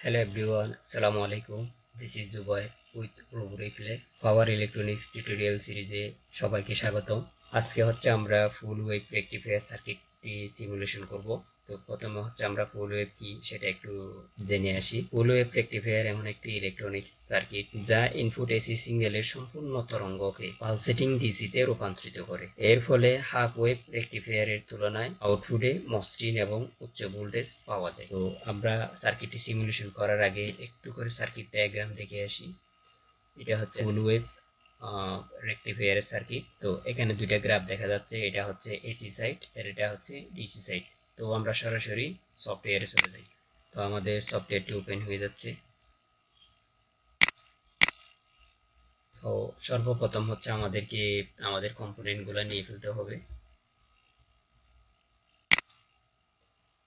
Hello everyone, Assalamu alaikum. This is Zubai with RoboReflex Power Electronics Tutorial Series এ সবাইকে স্বাগতম। আজকে আমরা ফুল wave rectifier সার্কিটটি সিমুলেশন করব। তো প্রথমে আমরা ফুল ওয়েভ কি সেটা একটু জেনে আসি। ফুল ওয়েভ রেকটিফায়ার এমন একটি ইলেকট্রনিক্স সার্কিট যা ইনপুট এসি সিগন্যালের সম্পূর্ণ তরঙ্গকে পালসেটিং ডিসি তে রূপান্তরিত করে। এর ফলে হাফ ওয়েভ রেকটিফায়ারের তুলনায় আউটপুটে মসৃণ এবং উচ্চ ভোল্টেজ পাওয়া যায়। তো আমরা সার্কিটটি সিমুলেশন করার আগে একটু করে সার্কিট ডায়াগ্রাম দেখে আসি। এটা হচ্ছে ফুল ওয়েভ রেকটিফায়ারের সার্কিট। তো এখানে দুইটা গ্রাফ দেখা যাচ্ছে, এটা হচ্ছে এসি সাইড আর এটা হচ্ছে ডিসি সাইড। তো আমরা সরাসরি সফটওয়্যারে চলে যাই। তো আমাদের সফটওয়্যারটি ওপেন হয়ে যাচ্ছে। তো সর্বপ্রথম আমাদেরকে আমাদের কম্পোনেন্টগুলো নিয়ে ফেলতে হবে।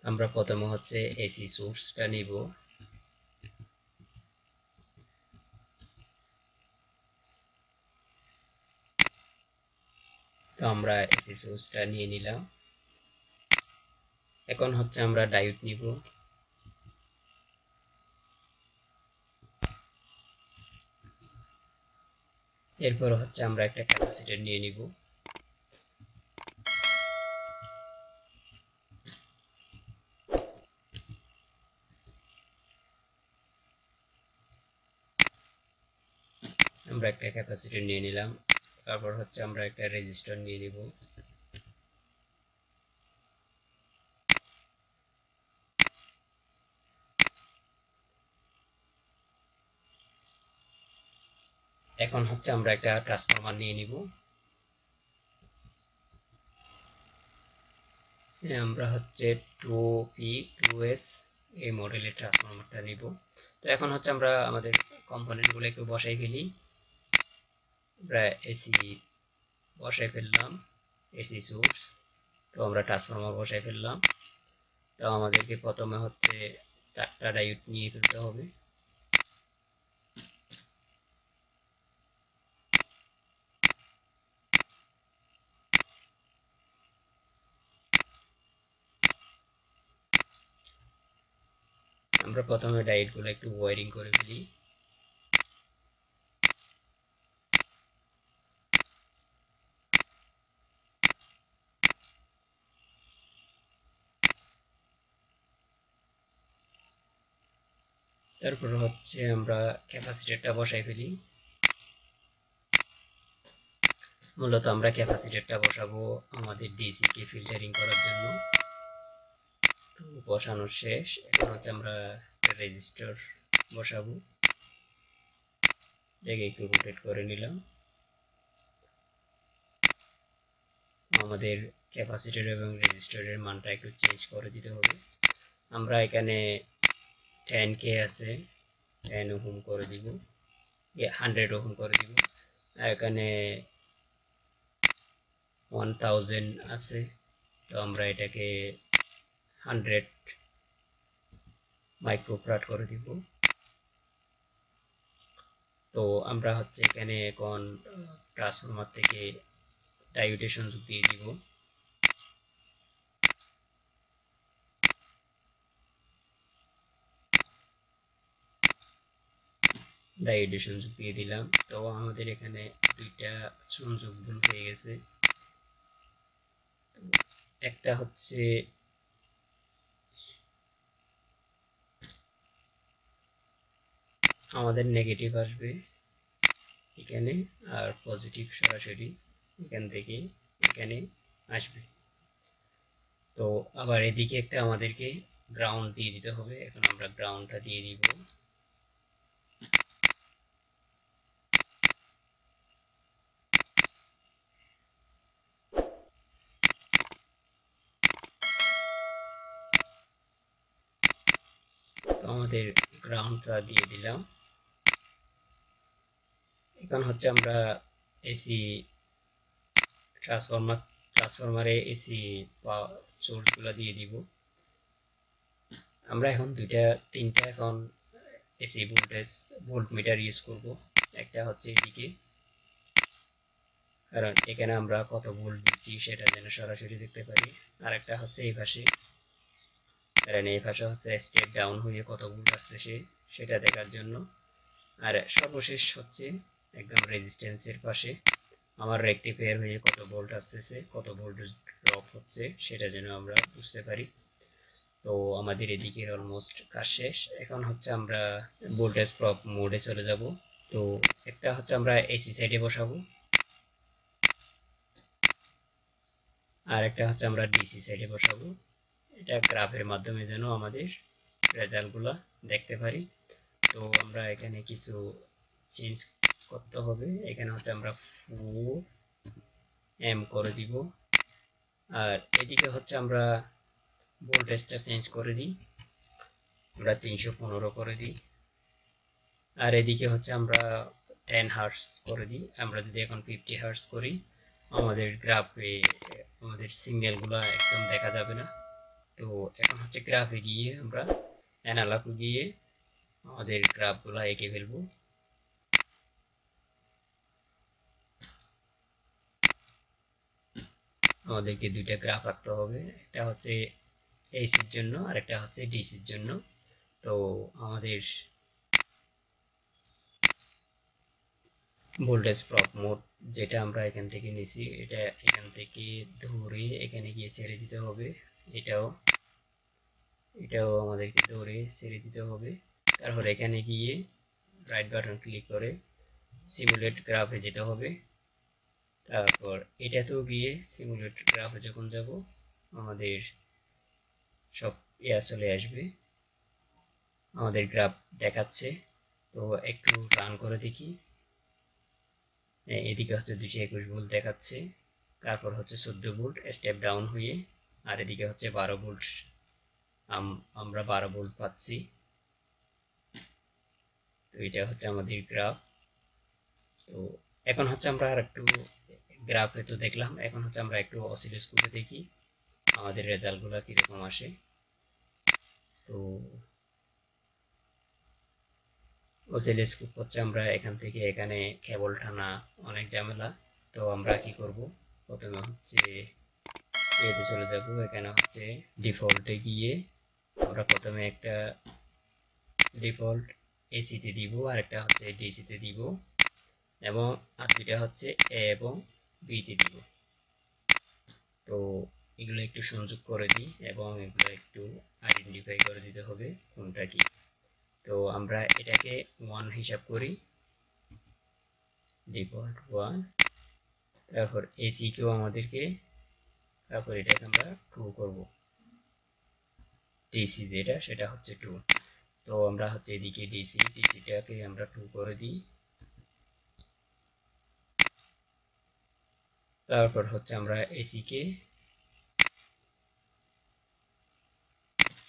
আমরা প্রথমে এসি সোর্সটা নিব। তো আমরা এসি সোর্সটা নিয়ে নিলাম। এখন আমরা ডায়োড নিব। এরপর আমরা একটা ক্যাপাসিটর নিয়ে নিব। আমরা একটা ক্যাপাসিটর নিয়ে নিলাম। তারপর আমরা একটা রেজিস্টর নিয়ে নিব। এখন আমরা একটা ট্রান্সফরমার নিয়ে নিব। আমরা 2P2S এই মডেলের ট্রান্সফরমারটা নিব। তো এখন আমরা আমাদের কম্পোনেন্টগুলো একটু বসাই ফেলি। আমরা এসি বসাই ফেললাম, এসি সোর্স। তো আমরা ট্রান্সফরমার বসাই ফেললাম। তো আমাদেরকে প্রথমে 4টা ডায়োড নিয়ে ফেলতে হবে। আমরা প্রথমে ডায়োডগুলো একটু ওয়্যারিং করে ফেলি। তারপর আমরা ক্যাপাসিটরটা বসাই ফেলি। মূলত আমরা ক্যাপাসিটরটা বসাবো আমাদের ডিসি কে ফিল্টারিং করার জন্য। তো বসানো শেষ। এখন আমরা রেজিস্টর বসাবো। এটাকে একটু রোটেট করে নিলাম। আমাদের ক্যাপাসিটর এবং রেজিস্টরের মানটা একটু চেঞ্জ করে দিতে হবে। আমরা এখানে 10K আছে, 10 ওহম করে দিব, 100 ওহম করে দিব। আর এখানে 1000 আছে। তো আমরা এটাকে 100 মাইক্রোফ্যারাড করে দিব। তো আমরা এখানে এখন ট্রান্সফরমার থেকে ডায়োডে সংযোগ দিয়ে দিব। ডায়োডে সংযোগ দিয়ে দিলাম। তো আমাদের এখানে দুইটা সংযোগ ভুল হয়ে গেছে। একটা আমাদের নেগেটিভ আসবে এখানে, আর পজিটিভ সরাসরি এখান থেকে এখানে আসবে। তো আবার এদিকে একটা আমাদেরকে গ্রাউন্ড দিয়ে দিতে হবে। এখন আমরা গ্রাউন্ডটা দিয়ে দিব। তো আমাদের গ্রাউন্ডটা দিয়ে দিলাম। এখন আমরা এসি ট্রান্সফরমারে এসি সোর্সগুলো দিয়ে দিব। আমরা এখন তিনটা এখন এসি ভোল্টমিটার ইউজ করব। একটা এদিকে, কারণ এখানে আমরা কত ভোল্ট দিচ্ছি সেটা যেন সরাসরি দেখতে পারি। আর একটা এই পাশে। কারণ এই পাশে হচ্ছে স্টেপ ডাউন হয়ে কত ভোল্ট আসতেছে সেটা দেখার জন্য। আর সর্বশেষ হচ্ছে একদম রেজিস্ট্যান্সের পাশে আমার রেকটিফায়ার হয়ে কত ভোল্ট আসতেছে, কত ভোল্ট ড্রপ হচ্ছে সেটা যেন আমরা বুঝতে পারি। তো আমাদের এদিকের অলমোস্ট কাজ শেষ। এখন হচ্ছে আমরা ভোল্টেজ প্রপ মোডে চলে যাব। তো একটা হচ্ছে আমরা এসি সাইডে বসাবো, আর একটা হচ্ছে আমরা ডিসি সাইডে বসাবো। এটা গ্রাফের মাধ্যমে যেন আমাদের রেজাল্টগুলো দেখতে পারি। তো আমরা এখানে কিছু চেঞ্জ করতে হবে। এখানে হচ্ছে আমরা 4M করে দিব, আর এদিকে হচ্ছে আমরা ভোল্টেজটা চেঞ্জ করে দিই, আমরা 315 করে দিই। আর এদিকে হচ্ছে আমরা 10 হার্টজ করে দিই। আমরা যদি এখন 50 হার্টজ করি আমাদের গ্রাফে আমাদের সিগন্যালগুলো একদম দেখা যাবে না। তো এখন হচ্ছে গ্রাফে গিয়ে আমরা অ্যানালগে গিয়ে আমাদের গ্রাফগুলো এঁকে ফেলবো। আমাদেরকে দুইটা গ্রাফ আঁকতে হবে, একটা হচ্ছে এসির জন্য আর একটা হচ্ছে ডিসির জন্য। তো আমাদের ভোল্টেজ প্রপ মোড যেটা আমরা এখান থেকে নিছি এটা এখান থেকে ধরে এখানে গিয়ে ছেড়ে দিতে হবে। এটাও আমাদেরকে ধরে ছেড়ে দিতে হবে। তারপর এখানে গিয়ে রাইট বাটন ক্লিক করে সিমুলেট গ্রাফে যেতে হবে। তারপর এটাতেও গিয়ে সিমুলেট গ্রাফে যখন যাব আমাদের সব চলে আসবে, আমাদের গ্রাফ দেখাচ্ছে। তো একটু রান করে দেখি। এদিকে হচ্ছে 221 ভোল্ট দেখাচ্ছে, তারপর হচ্ছে 14 ভোল্ট স্টেপ ডাউন হয়ে, আর এদিকে হচ্ছে 12 ভোল্ট, আমরা 12 ভোল্ট পাচ্ছি। তো এটা হচ্ছে আমাদের গ্রাফ। তো এখন হচ্ছে আমরা আর একটু গ্রাফে তো দেখলাম, এখন হচ্ছে আমরা একটু অসিলোস্কোপে দেখি আমাদের রেজাল্টগুলো কিরকম আসে। তো অসিলোস্কোপ হচ্ছে আমরা এখান থেকে এখানে কেবল টানা অনেক ঝামেলা। তো আমরা কি করব, প্রথমে হচ্ছে এতে চলে যাব। এখানে হচ্ছে ডিফল্টে গিয়ে আমরা প্রথমে একটা ডিফল্ট এসিতে দিব, আর একটা হচ্ছে ডিসিতে দিব, এবং আর দুইটা হচ্ছে এ এবং বিতে দিব। তো এগুলো একটু সংযোগ করে দিই এবং এগুলো একটু আইডেন্টিফাই করে দিতে হবে কোনটা কি। তো আমরা এটাকে 1 হিসাব করি, ডিফল্ট 1। তারপর এসি কেও আমাদেরকে, তারপর এটাকে আমরা 2 করব, ডিসি যেটা সেটা হচ্ছে 2। তো আমরা হচ্ছে এদিকে ডিসিটাকে আমরা 2 করে দিই। তারপর হচ্ছে আমরা এসি কে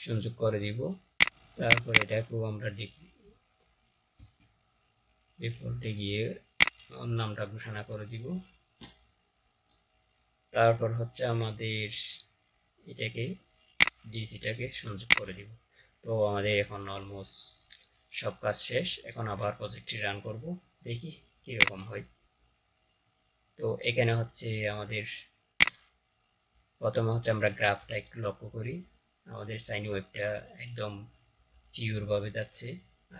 সংযোগ করে দিব। তারপর এটাকেও আমরা ডিফল্টে গিয়ে নামটা ঘোষণা করে দিব। তারপর হচ্ছে আমাদের এটাকে ডিসিটাকে সংযোগ করে দিব। তো আমাদের এখন অলমোস্ট সব কাজ শেষ। এখন আবার প্রজেক্টটি রান করব, দেখি কিরকম হয়। তো এখানে হচ্ছে আমাদের প্রথমে হচ্ছে আমরা গ্রাফটা একটু লক্ষ্য করি, আমাদের সাইন ওয়েভটা একদম পিওর ভাবে যাচ্ছে,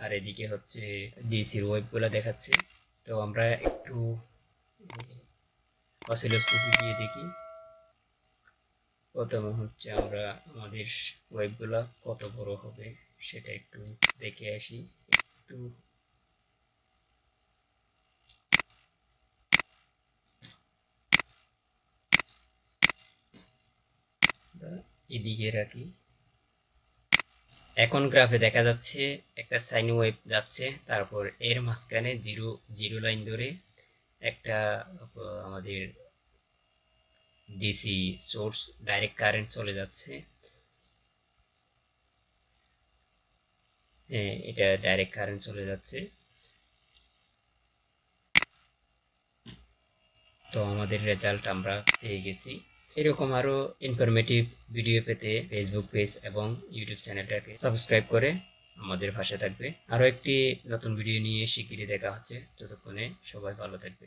আর এদিকে হচ্ছে ডিসির ওয়েভগুলো দেখাচ্ছে। তো আমরা একটু অসিলোস্কোপে গিয়ে দেখি। প্রথমে হচ্ছে আমরা আমাদের ওয়েভগুলো কত বড় হবে সেটা একটু দেখে আসি। একটু এদিকে রাখি। এখন গ্রাফে দেখা যাচ্ছে একটা সাইন ওয়েভ যাচ্ছে, তারপর এর মাঝখানে জিরো জিরো লাইন ধরে একটা আমাদের ডিসি সোর্স ডাইরেক্ট কারেন্ট চলে যাচ্ছে। এটা ডাইরেক্ট কারেন্ট চলে যাচ্ছে। তো আমাদের রেজাল্ট আমরা পেয়ে গেছি। এরকম আরো ইনফরমেটিভ ভিডিও পেতে ফেসবুক পেজ এবং ইউটিউব চ্যানেলটাকে সাবস্ক্রাইব করে আমাদের পাশে থাকবে। আরো একটি নতুন ভিডিও নিয়ে শিগগিরই দেখা হচ্ছে। ততক্ষণে সবাই ভালো থাকবে।